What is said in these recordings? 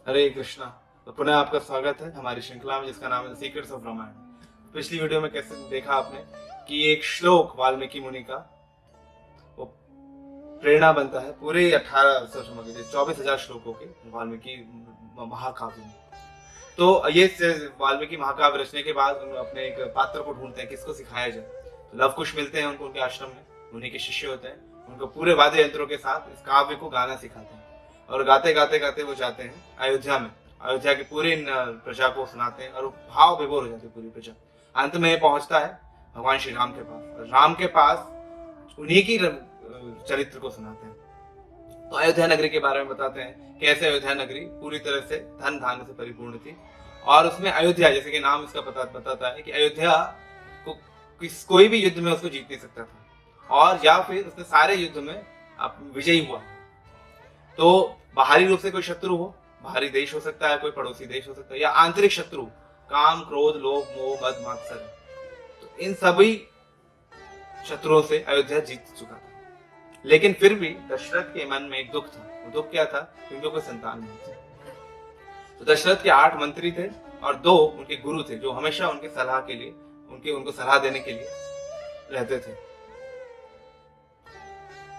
हरे कृष्णा। तो पुनः आपका स्वागत है हमारी श्रृंखला में जिसका नाम है सीक्रेट्स ऑफ रामायण। पिछली वीडियो में कैसे देखा आपने कि एक श्लोक वाल्मीकि मुनि का वो प्रेरणा बनता है पूरे 24,000 श्लोकों के वाल्मीकि महाकाव्य में। तो ये वाल्मीकि महाकाव्य रचने के बाद उन्होंने अपने एक पात्र को ढूंढते हैं किसको सिखाया जाए। तो लव कुश मिलते हैं उनको उनके आश्रम में, उन्हीं के शिष्य होते हैं। उनको पूरे वाद्य यंत्रों के साथ इस काव्य को गाना सिखाते हैं और गाते गाते गाते वो जाते हैं अयोध्या में। अयोध्या की पूरी प्रजा को सुनाते हैं और भाव विभोर हो जाती है पूरी प्रजा। अंत में ये पहुंचता है भगवान श्री राम के पास। राम के पास उन्हीं की चरित्र को सुनाते हैं। तो अयोध्या नगरी के बारे में बताते हैं कैसे अयोध्या नगरी पूरी तरह से धन धान्य से परिपूर्ण थी और उसमें अयोध्या, जैसे कि नाम इसका बताता है कि अयोध्या को कोई भी युद्ध में उसको जीत नहीं सकता था और या फिर उसने सारे युद्ध में विजयी हुआ। तो बाहरी रूप से कोई शत्रु हो, बाहरी देश हो सकता है, कोई पड़ोसी देश हो सकता है, या आंतरिक शत्रु काम क्रोध लोभ मोह मद मात्सर्य, तो इन सभी शत्रुओं से अयोध्या जीत चुका था। लेकिन फिर भी दशरथ के मन में एक दुख था। वो दुख क्या था? क्योंकि कोई संतान नहीं थी। तो दशरथ के 8 मंत्री थे और 2 उनके गुरु थे जो हमेशा उनके सलाह के लिए उनको सलाह देने के लिए रहते थे।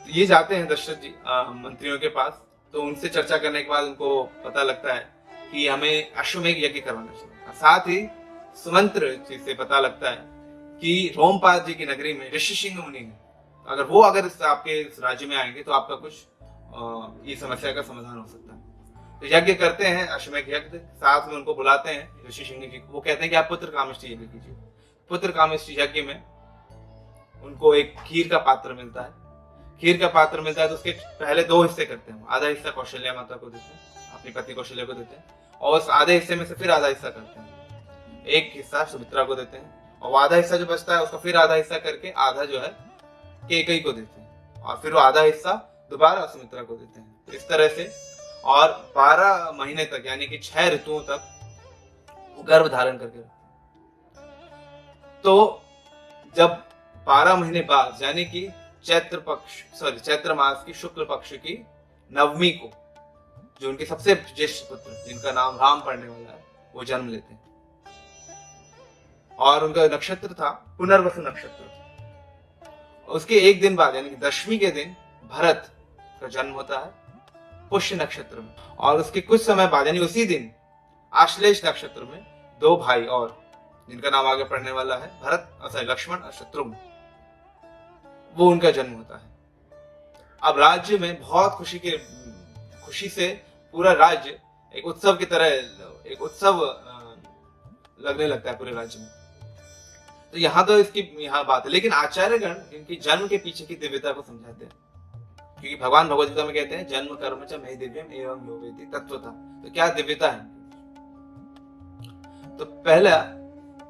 तो ये जाते हैं दशरथ जी मंत्रियों के पास। तो उनसे चर्चा करने के बाद उनको पता लगता है कि हमें अश्वमेध यज्ञ करवाना चाहिए। साथ ही सुमंत्र जी से पता लगता है कि रोमपाद जी की नगरी में ऋषि सिंह मुनि है, अगर आपके इस राज्य में आएंगे तो आपका कुछ ये समस्या का समाधान हो सकता है। तो यज्ञ करते हैं, अश्वमेध यज्ञ। साथ में उनको बुलाते हैं ऋषि सिंह जी को। वो कहते हैं कि आप पुत्र कामेष्टि यज्ञ कीजिए। पुत्र कामेष्टि यज्ञ में उनको एक खीर का पात्र मिलता है। खीर का पात्र मिलता है तो उसके पहले 2 हिस्से करते हैं। आधा हिस्सा कौशल्या माता को देते हैं, अपनी पति कौशल्या को देते हैं, और उस आधे हिस्से में से फिर आधा हिस्सा करते हैं। एक हिस्सा सुमित्रा को देते हैं और आधा हिस्सा जो बचता है उसका फिर आधा हिस्सा करके आधा जो है कैकेयी को देते हैं और फिर वो आधा हिस्सा दोबारा सुमित्रा को देते हैं। तो इस तरह से और 12 महीने तक यानी कि 6 ऋतुओं तक वो गर्भ धारण करके रखते हैं। तो जब 12 महीने बाद यानी कि चैत्र मास की शुक्ल पक्ष की नवमी को जो उनके सबसे ज्येष्ठ पुत्र जिनका नाम राम पड़ने वाला है वो जन्म लेते हैं। और उनका नक्षत्र था पुनर्वसु नक्षत्र। उसके एक दिन बाद यानी कि दशमी के दिन भरत का जन्म होता है पुष्य नक्षत्र में। और उसके कुछ समय बाद यानी उसी दिन आश्लेष नक्षत्र में 2 भाई और जिनका नाम आगे पढ़ने वाला है लक्ष्मण और शत्रुघ्न, वो उनका जन्म होता है। अब राज्य में बहुत खुशी से पूरा राज्य एक उत्सव की तरह लगने लगता है पूरे राज्य में। तो यहाँ बात है। लेकिन आचार्यगण इनकी जन्म के पीछे की दिव्यता को समझाते हैं, क्योंकि भगवान भगवद गीता में कहते हैं जन्म कर्म च मे दिव्यम एवं यो वेति तत्वतः। तो क्या दिव्यता है? तो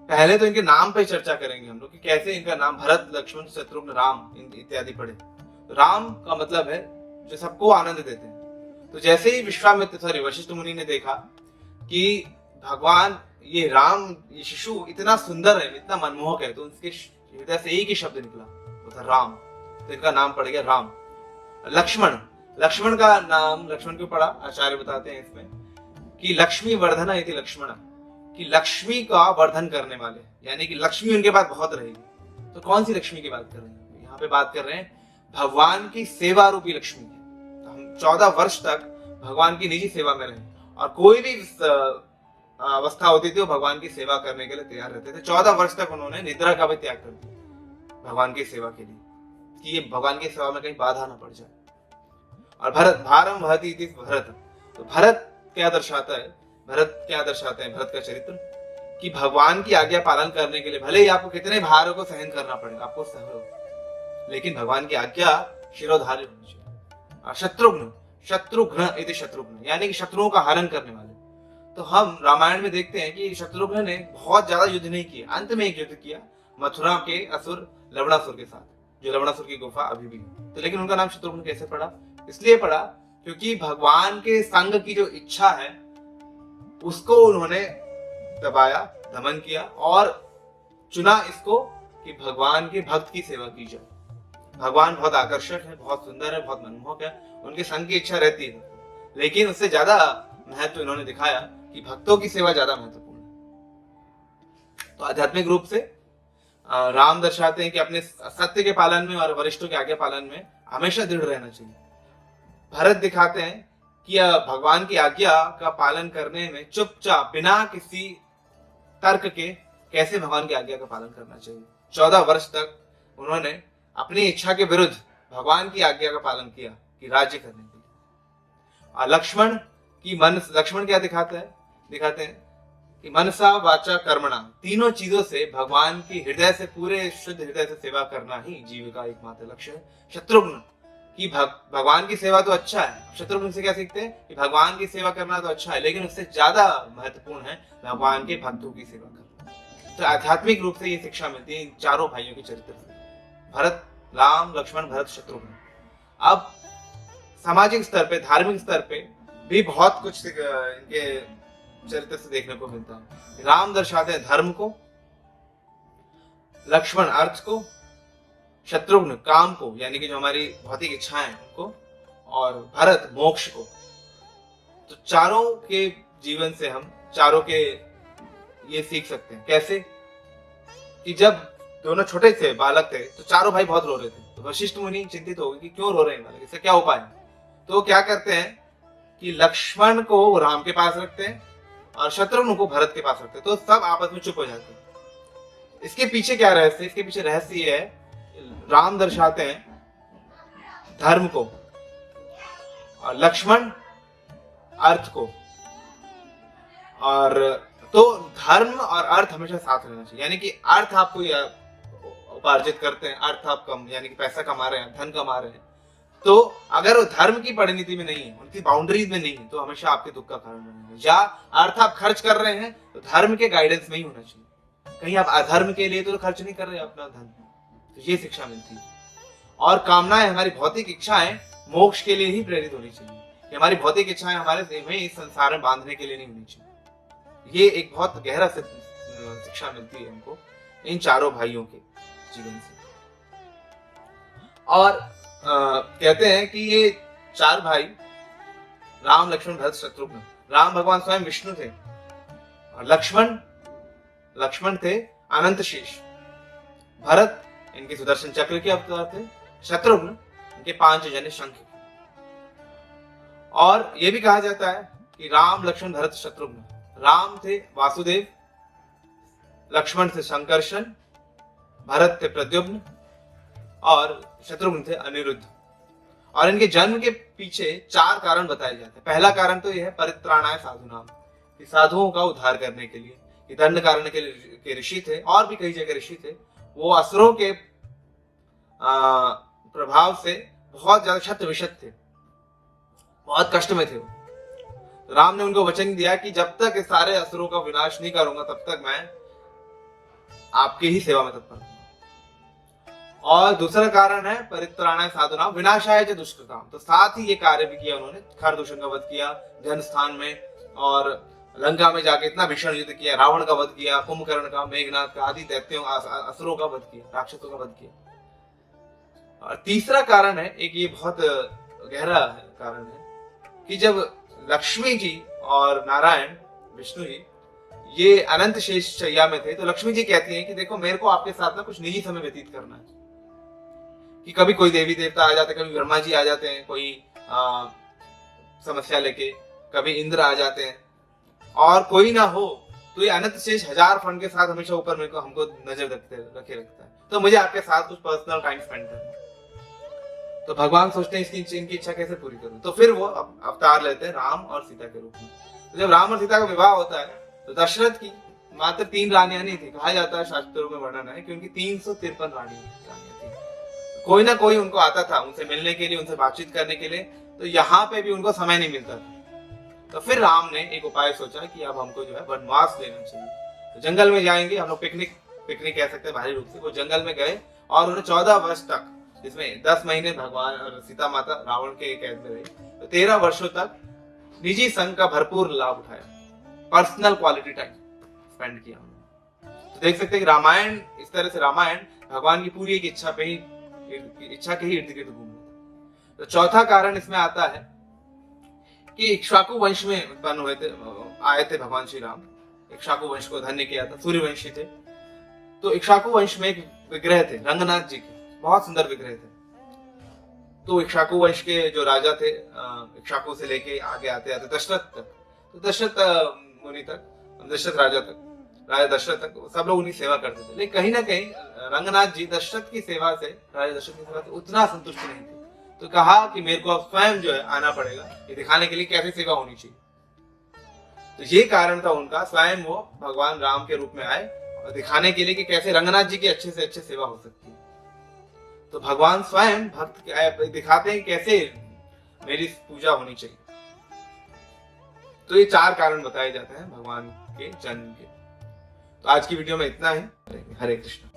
पहले तो इनके नाम पे चर्चा करेंगे हम लोग कि कैसे इनका नाम भरत लक्ष्मण शत्रुघ्न राम इत्यादि पड़े। राम का मतलब है जो सबको आनंद देते हैं। तो जैसे ही वशिष्ठ मुनि ने देखा कि भगवान ये शिशु इतना सुंदर है, इतना मनमोहक है, तो उनके हृदय से एक ही शब्द निकला, वो था राम। तो इनका नाम पड़ गया राम। लक्ष्मण का नाम लक्ष्मण क्यों पड़ा? आचार्य बताते हैं इसमें कि लक्ष्मी वर्धना इति लक्ष्मण, कि लक्ष्मी का वर्धन करने वाले, यानी कि लक्ष्मी उनके पास बहुत रहेगी। तो कौन सी लक्ष्मी की बात कर रहे हैं? यहाँ पे बात कर रहे हैं भगवान की सेवा रूपी लक्ष्मी की। तो हम 14 वर्ष तक भगवान की निजी सेवा में रहे और कोई भी अवस्था होती थी वो भगवान की सेवा करने के लिए तैयार रहते थे। 14 वर्ष तक उन्होंने निद्रा का भी त्याग कर दिया भगवान की सेवा के लिए, कि ये भगवान की सेवा में कहीं बाधा ना पड़ जाए। और भरत भारम वहति इति भरत। तो भरत क्या दर्शाते हैं भरत का चरित्र, कि भगवान की आज्ञा पालन करने के लिए भले ही आपको कितने भारों को सहन करना पड़ेगा, आपको सहन, लेकिन भगवान की आज्ञा शिरोधार्य होनी चाहिए। और शत्रुघ्न इति शत्रुघ्न, यानी कि शत्रुओं का हरण करने वाले। तो हम रामायण में देखते हैं कि शत्रुघ्न ने बहुत ज्यादा युद्ध नहीं किया, अंत में एक युद्ध किया मथुरा के असुर लवणासुर के साथ, जो लवणासुर की गुफा अभी भी है। तो लेकिन उनका नाम शत्रुघ्न कैसे पड़ा? इसलिए पड़ा क्योंकि भगवान के संग की जो इच्छा है उसको उन्होंने दबाया, दमन किया और चुना इसको कि भगवान के भक्त की सेवा की जाए। भगवान बहुत आकर्षक है, बहुत सुंदर है, बहुत मनमोहक है, उनके संग की इच्छा रहती है, लेकिन उससे ज्यादा महत्व इन्होंने दिखाया कि भक्तों की सेवा ज्यादा महत्वपूर्ण है। तो आध्यात्मिक रूप से राम दर्शाते हैं कि अपने सत्य के पालन में और वरिष्ठों के आज्ञा पालन में हमेशा दृढ़ रहना चाहिए। भरत दिखाते हैं कि भगवान की आज्ञा का पालन करने में चुपचाप बिना किसी तर्क के कैसे भगवान की आज्ञा का पालन करना चाहिए। 14 वर्ष तक उन्होंने अपनी इच्छा के विरुद्ध भगवान की आज्ञा का पालन किया कि राज्य करने के लिए। और लक्ष्मण क्या दिखाते हैं कि मनसा वाचा कर्मणा, तीनों चीजों से भगवान की हृदय से, पूरे शुद्ध हृदय से सेवा करना ही जीव का एकमात्र लक्ष्य है। शत्रुघ्न कि भगवान की सेवा तो अच्छा है, शत्रुघ्न से क्या सीखते हैं कि भगवान की सेवा करना तो अच्छा है, लेकिन उससे ज्यादा महत्वपूर्ण है भगवान के भक्तों की सेवा करना। तो आध्यात्मिक रूप से ये शिक्षा मिलती है इन चारों भाइयों के चरित्र से, भरत, राम, लक्ष्मण, भरत, शत्रुघ्न। अब सामाजिक स्तर पे, धार्मिक स्तर पे भी बहुत कुछ इनके चरित्र से देखने को मिलता है। राम दर्शाते हैं धर्म को, लक्ष्मण अर्थ को, शत्रुघ्न काम को, यानी कि जो हमारी भौतिक इच्छाएं हैं उनको, और भरत मोक्ष को। तो चारों के जीवन से हम चारों के ये सीख सकते हैं। कैसे कि जब दोनों छोटे थे, बालक थे, तो चारों भाई बहुत रो रहे थे। तो वशिष्ठ मुनि चिंतित हो गए कि क्यों रो रहे हैं बालक, इससे क्या उपाय है। तो क्या करते हैं कि लक्ष्मण को राम के पास रखते हैं और शत्रुघ्न को भरत के पास रखते हैं, तो सब आपस में चुप हो जाते हैं। इसके पीछे क्या रहस्य है? इसके पीछे रहस्य ये है, राम दर्शाते हैं धर्म को और लक्ष्मण अर्थ को। और तो धर्म और अर्थ हमेशा साथ रहना चाहिए, यानी कि अर्थ आपको उपार्जित करते हैं, अर्थ आप कम यानी कि पैसा कमा रहे हैं, धन कमा रहे हैं, तो अगर वो धर्म की परिणति में नहीं है, उनकी बाउंड्रीज में नहीं है, तो हमेशा आपके दुख का कारण बनेगा। या अर्थ आप खर्च कर रहे हैं तो धर्म के गाइडेंस में ही होना चाहिए, कहीं आप अधर्म के लिए तो खर्च नहीं कर रहे अपना धन। तो ये शिक्षा मिलती है। और कामनाएं, हमारी भौतिक इच्छाएं मोक्ष के लिए ही प्रेरित होनी चाहिए। हमारी भौतिक इच्छाएं हमें इस संसार में बांधने के लिए नहीं होनी चाहिए। ये एक बहुत गहरा शिक्षा मिलती है हमको इन चारों भाइयों के जीवन से। और कहते हैं कि ये चार भाई राम, लक्ष्मण, भरत, शत्रुघ्न, राम भगवान स्वयं विष्णु थे और लक्ष्मण थे अनंत शेष, भरत इनके सुदर्शन चक्र के अवतार थे, शत्रुघ्न इनके 5 जने शंख। और यह भी कहा जाता है कि राम, लक्ष्मण, भरत, शत्रुघ्न, राम थे वासुदेव, लक्ष्मण थे संकर्षण, भरत थे प्रद्युम्न और शत्रुघ्न थे अनिरुद्ध। और इनके जन्म के पीछे 4 कारण बताए जाते हैं। पहला कारण तो यह है परित्राणाय साधुनाम, कि साधुओं का उद्धार करने के लिए। कि दंड कारण के ऋषि थे और भी कई जगह ऋषि थे, वो असुरों के प्रभाव से बहुत ज्यादा क्षत विक्षत थे, बहुत कष्ट में थे। राम ने उनको वचन दिया कि जब तक इस सारे असुरों का विनाश नहीं करूंगा तब तक मैं आपकी ही सेवा में तत्पर हूं। और दूसरा कारण है परित्राणाय साधुनाम विनाशाय च दुष्कृताम, तो साथ ही ये कार्य भी किया उन्होंने, खरदूषण का वध किया जन स्थान में, और लंका में जाके इतना भीषण युद्ध किया, रावण का वध किया, कुंभकर्ण का, मेघनाथ का, आदि दैत्यों असुरों का वध किया, राक्षसों का वध किया। और तीसरा कारण है, एक ये बहुत गहरा कारण है, कि जब लक्ष्मी जी और नारायण विष्णु जी ये अनंत शेष शैया में थे, तो लक्ष्मी जी कहती हैं कि देखो मेरे को आपके साथ ना कुछ निजी समय व्यतीत करना है। कि कभी कोई देवी देवता आ जाते हैं, कभी ब्रह्मा जी आ जाते हैं कोई समस्या लेके, कभी इंद्र आ जाते हैं, और कोई ना हो तो ये अनंत शेष 1000 फंड के साथ हमेशा ऊपर मेरे को हमको नजर रखे रखता है, तो मुझे आपके साथ कुछ पर्सनल टाइम स्पेंड करना है। तो भगवान सोचते हैं इनकी इच्छा कैसे पूरी करूं, तो फिर वो अवतार लेते हैं राम और सीता के रूप में। तो जब राम और सीता का विवाह होता है तो दशरथ की मात्र 3 रानियां नहीं थी, कहा जाता है शास्त्रों में वर्णन है कि उनकी 353 रानियां थी। कोई ना कोई उनको आता था उनसे मिलने के लिए, उनसे बातचीत करने के लिए, तो यहाँ पे भी उनको समय नहीं मिलता था। तो फिर राम ने एक उपाय सोचा कि अब हमको जो है वनवास लेना चाहिए। तो जंगल में जाएंगे हम लोग, पिकनिक कह सकते हैं बाहरी रूप से। वो जंगल में गए और उन्होंने 14 वर्ष तक, जिसमें 10 महीने भगवान और सीता माता रावण के कैद में रही, तो 13 वर्षों तक निजी संघ का भरपूर लाभ उठाया, पर्सनल क्वालिटी टाइम स्पेंड किया उन्होंने। तो देख सकते हैं कि रामायण, इस तरह से रामायण भगवान की पूरी एक इच्छा के ही इर्द गिर्द घूम रहा था। तो चौथा कारण इसमें आता है कि इक्ष्वाकु वंश में उत्पन्न हुए थे, आए थे भगवान श्री राम। इक्ष्वाकु वंश को धन्य किया था, सूर्यवंशी थे। तो इक्ष्वाकु वंश में एक विग्रह थे रंगनाथ जी के, बहुत सुंदर विग्रह थे। तो इक्ष्वाकु वंश के जो राजा थे, इक्ष्वाकु से लेके आगे आते आते दशरथ तक, तो दशरथ मुनि तक, दशरथ राजा तक, राजा दशरथ तक सब लोग उनकी सेवा करते थे। लेकिन कहीं ना कहीं रंगनाथ जी दशरथ की सेवा से, राजा दशरथ की सेवा से उतना संतुष्ट नहीं थे। तो कहा कि मेरे को अब स्वयं जो है आना पड़ेगा, ये दिखाने के लिए कैसे सेवा होनी चाहिए। तो ये कारण था उनका, स्वयं वो भगवान राम के रूप में आए और दिखाने के लिए कि कैसे रंगनाथ जी की अच्छे से अच्छे सेवा हो सकती है। तो भगवान स्वयं भक्त दिखाते हैं कैसे मेरी पूजा होनी चाहिए। तो ये 4 कारण बताए जाते हैं भगवान के जन्म के। तो आज की वीडियो में इतना ही। हरे कृष्ण।